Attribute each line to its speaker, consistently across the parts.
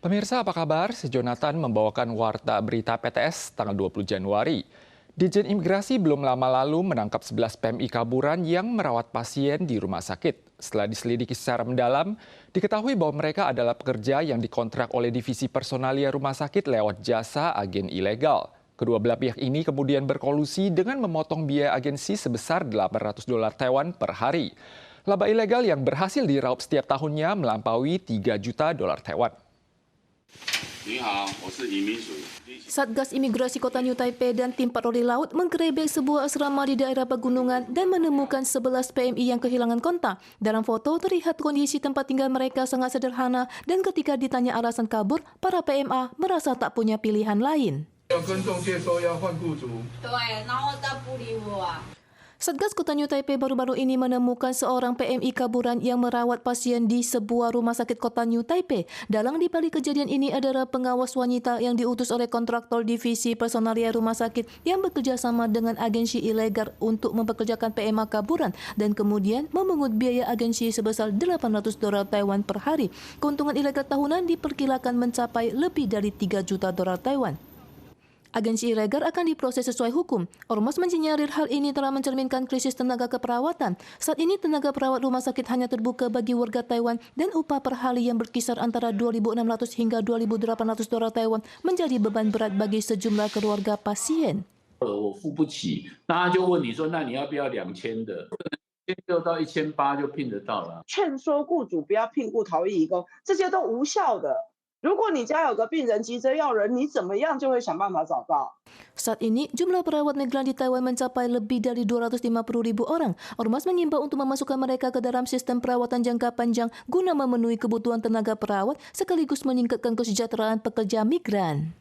Speaker 1: Pemirsa apa kabar? Si Jonathan membawakan warta berita PTS tanggal 20 Januari. Ditjen Imigrasi belum lama lalu menangkap 11 PMI kaburan yang merawat pasien di rumah sakit. Setelah diselidiki secara mendalam, diketahui bahwa mereka adalah pekerja yang dikontrak oleh divisi personalia rumah sakit lewat jasa agen ilegal. Kedua belah pihak ini kemudian berkolusi dengan memotong biaya agensi sebesar $800 Taiwan per hari. Laba ilegal yang berhasil diraup setiap tahunnya melampaui $3 juta Taiwan.
Speaker 2: Satgas Imigrasi Kota New Taipei dan tim patroli laut menggerebek sebuah asrama di daerah pegunungan dan menemukan 11 PMI yang kehilangan kontak. Dalam foto terlihat kondisi tempat tinggal mereka sangat sederhana dan ketika ditanya alasan kabur, para PMA merasa tak punya pilihan lain. Satgas Kota New Taipei baru-baru ini menemukan seorang PMI kaburan yang merawat pasien di sebuah rumah sakit Kota New Taipei. Dalang di balik kejadian ini adalah pengawas wanita yang diutus oleh kontraktor divisi personalia rumah sakit yang bekerja sama dengan agensi ilegal untuk mempekerjakan PMA kaburan dan kemudian memungut biaya agensi sebesar $800 Taiwan per hari. Keuntungan ilegal tahunan diperkirakan mencapai lebih dari $3 juta Taiwan. Agensi ilegal akan diproses sesuai hukum. Ormas mensinyalir hal ini telah mencerminkan krisis tenaga keperawatan. Saat ini tenaga perawat rumah sakit hanya terbuka bagi warga Taiwan dan upah per hari yang berkisar antara $2.600 hingga $2.800 Taiwan menjadi beban berat bagi sejumlah keluarga pasien.
Speaker 3: 我付不起，那他就问你说，那你要不要2000的？1600到1800就聘得到了。
Speaker 4: 劝说雇主不要聘雇逃逸移工，这些都无效的。如果你家有个病人急着要人，你怎么样就会想办法找到。
Speaker 2: Saat ini, jumlah perawat migran di Taiwan mencapai lebih dari 250.000 orang. Ormas mengimbau untuk memasukkan mereka ke dalam sistem perawatan jangka panjang guna memenuhi kebutuhan tenaga perawat sekaligus meningkatkan kesejahteraan pekerja migran.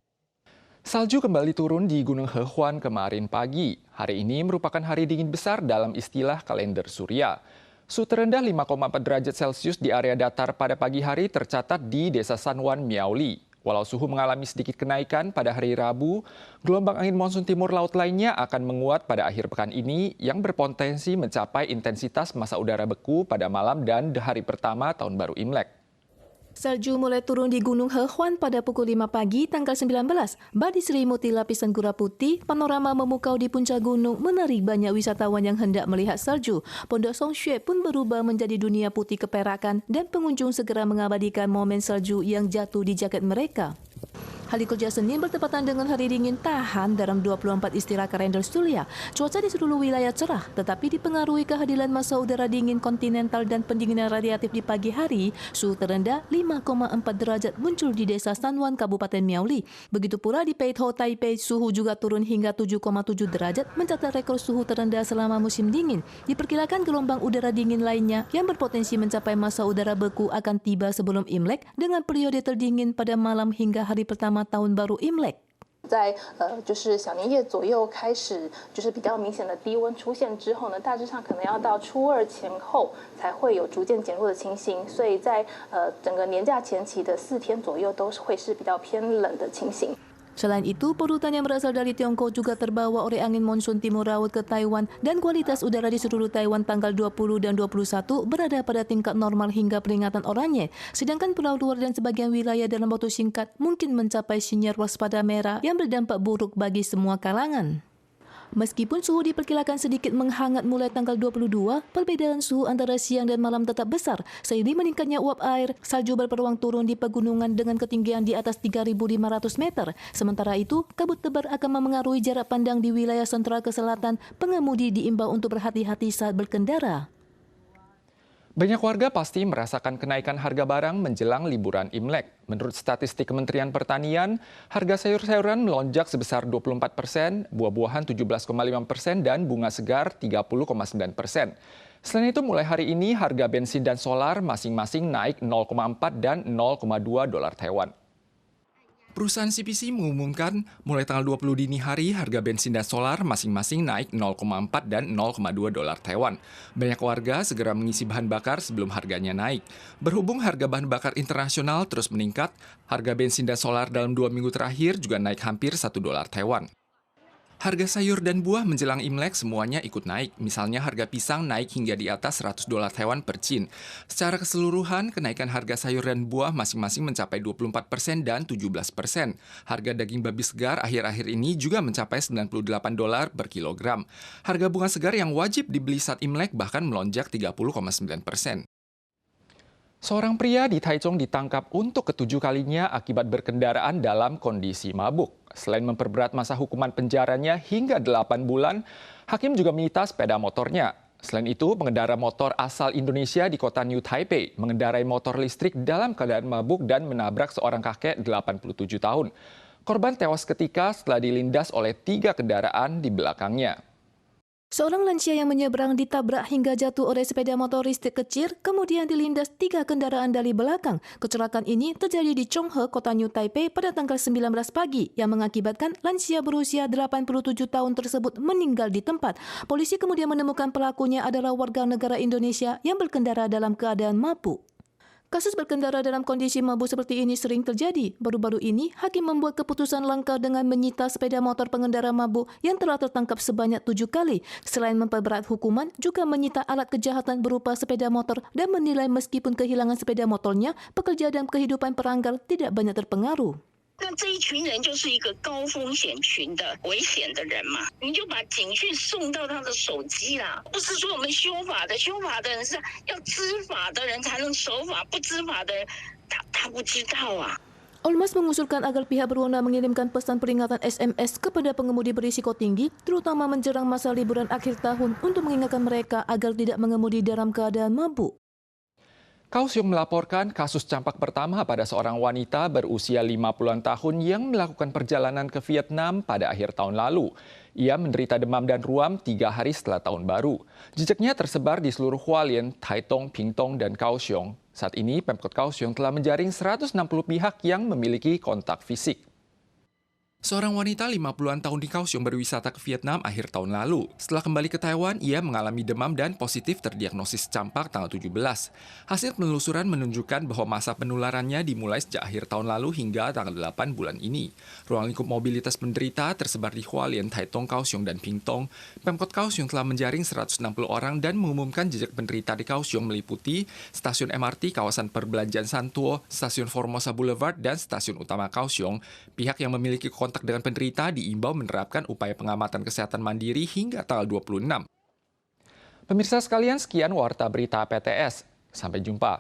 Speaker 1: Salju kembali turun di Gunung Hehuan kemarin pagi. Hari ini merupakan hari dingin besar dalam istilah kalender Surya. Suhu terendah 5,4 derajat Celcius di area datar pada pagi hari tercatat di Desa Sanwan, Miaoli. Walau suhu mengalami sedikit kenaikan pada hari Rabu, gelombang angin monsun timur laut lainnya akan menguat pada akhir pekan ini yang berpotensi mencapai intensitas massa udara beku pada malam dan hari pertama tahun baru Imlek.
Speaker 2: Salju mulai turun di Gunung Hehuan pada pukul 5 pagi tanggal 19. Badi selimuti lapisan gura putih, panorama memukau di puncak gunung menarik banyak wisatawan yang hendak melihat salju. Pondok Songxue pun berubah menjadi dunia putih keperakan dan pengunjung segera mengabadikan momen salju yang jatuh di jaket mereka. Hari kerja Senin bertepatan dengan hari dingin tahan dalam 24 istilah kalender Surya. Cuaca di seluruh wilayah cerah, tetapi dipengaruhi kehadiran massa udara dingin kontinental dan pendinginan radiatif di pagi hari. Suhu terendah 5,4 derajat muncul di Desa Sanwan, Kabupaten Miaoli. Begitu pula di Peitho, Taipei, suhu juga turun hingga 7,7 derajat, mencatat rekor suhu terendah selama musim dingin. Diperkirakan gelombang udara dingin lainnya yang berpotensi mencapai massa udara beku akan tiba sebelum Imlek dengan periode terdingin pada malam hingga hari pertama tahun baru Imlek.
Speaker 5: 在就是小年夜左右开始，就是比较明显的低温出现之后呢，大致上可能要到初二前后才会有逐渐减弱的情形，所以在整个年假前期的4天左右都会是比较偏冷的情形。
Speaker 2: Selain itu, polutan yang berasal dari Tiongkok juga terbawa oleh angin monsun timur laut ke Taiwan dan kualitas udara di seluruh Taiwan tanggal 20 dan 21 berada pada tingkat normal hingga peringatan oranye. Sedangkan pulau luar dan sebagian wilayah dalam waktu singkat mungkin mencapai sinyal waspada merah yang berdampak buruk bagi semua kalangan. Meskipun suhu diperkirakan sedikit menghangat mulai tanggal 22, perbedaan suhu antara siang dan malam tetap besar. Seiring meningkatnya uap air, salju berpeluang turun di pegunungan dengan ketinggian di atas 3.500 meter. Sementara itu, kabut tebal akan memengaruhi jarak pandang di wilayah sentral ke selatan. Pengemudi diimbau untuk berhati-hati saat berkendara.
Speaker 1: Banyak warga pasti merasakan kenaikan harga barang menjelang liburan Imlek. Menurut statistik Kementerian Pertanian, harga sayur-sayuran melonjak sebesar 24%, buah-buahan 17,5%, dan bunga segar 30,9%. Selain itu, mulai hari ini harga bensin dan solar masing-masing naik 0,4 dan 0,2 dolar Taiwan. Perusahaan CPC mengumumkan mulai tanggal 20 dini hari harga bensin dan solar masing-masing naik 0,4 dan 0,2 dolar Taiwan. Banyak warga segera mengisi bahan bakar sebelum harganya naik. Berhubung harga bahan bakar internasional terus meningkat, harga bensin dan solar dalam 2 minggu terakhir juga naik hampir 1 dolar Taiwan. Harga sayur dan buah menjelang Imlek semuanya ikut naik. Misalnya harga pisang naik hingga di atas $100 Taiwan per cin. Secara keseluruhan, kenaikan harga sayur dan buah masing-masing mencapai 24% dan 17%. Harga daging babi segar akhir-akhir ini juga mencapai $98 per kilogram. Harga bunga segar yang wajib dibeli saat Imlek bahkan melonjak 30,9%. Seorang pria di Taichung ditangkap untuk ketujuh kalinya akibat berkendaraan dalam kondisi mabuk. Selain memperberat masa hukuman penjaranya hingga 8 bulan, hakim juga menyita sepeda motornya. Selain itu, pengendara motor asal Indonesia di kota New Taipei mengendarai motor listrik dalam keadaan mabuk dan menabrak seorang kakek 87 tahun. Korban tewas ketika setelah dilindas oleh 3 kendaraan di belakangnya.
Speaker 2: Seorang lansia yang menyeberang ditabrak hingga jatuh oleh sepeda motor listrik kecil, kemudian dilindas 3 kendaraan dari belakang. Kecelakaan ini terjadi di Chonghe, kota New Taipei pada tanggal 19 pagi yang mengakibatkan lansia berusia 87 tahun tersebut meninggal di tempat. Polisi kemudian menemukan pelakunya adalah warga negara Indonesia yang berkendara dalam keadaan mabuk. Kasus berkendara dalam kondisi mabuk seperti ini sering terjadi. Baru-baru ini, hakim membuat keputusan langka dengan menyita sepeda motor pengendara mabuk yang telah tertangkap sebanyak 7 kali. Selain memperberat hukuman, juga menyita alat kejahatan berupa sepeda motor dan menilai meskipun kehilangan sepeda motornya, pekerja dan kehidupan peranggal tidak banyak terpengaruh.
Speaker 6: 那这一群人就是一个高风险群的危险的人嘛，你就把警讯送到他的手机啦。不是说我们修法的人是要知法的人才能守法，不知法的人他不知道啊。
Speaker 2: Ormas mengusulkan agar pihak berwenang mengirimkan pesan peringatan SMS kepada pengemudi berisiko tinggi, terutama menjelang masa liburan akhir tahun untuk mengingatkan mereka agar tidak mengemudi dalam keadaan mabuk.
Speaker 1: Kaohsiung melaporkan kasus campak pertama pada seorang wanita berusia 50-an tahun yang melakukan perjalanan ke Vietnam pada akhir tahun lalu. Ia menderita demam dan ruam 3 hari setelah tahun baru. Jejaknya tersebar di seluruh Hualien, Taitung, Pingtung, dan Kaohsiung. Saat ini, Pemkot Kaohsiung telah menjaring 160 pihak yang memiliki kontak fisik. Seorang wanita 50-an tahun di Kaohsiung berwisata ke Vietnam akhir tahun lalu. Setelah kembali ke Taiwan, ia mengalami demam dan positif terdiagnosis campak tanggal 17. Hasil penelusuran menunjukkan bahwa masa penularannya dimulai sejak akhir tahun lalu hingga tanggal 8 bulan ini. Ruang lingkup mobilitas penderita tersebar di Hualien, Taitung, Kaohsiung, dan Pingtung. Pemkot Kaohsiung telah menjaring 160 orang dan mengumumkan jejak penderita di Kaohsiung meliputi stasiun MRT kawasan perbelanjaan Santuo, stasiun Formosa Boulevard, dan stasiun utama Kaohsiung. Pihak yang memiliki kontak dengan penderita diimbau menerapkan upaya pengamatan kesehatan mandiri hingga tanggal 26. Pemirsa sekalian, sekian Warta Berita PTS. Sampai jumpa.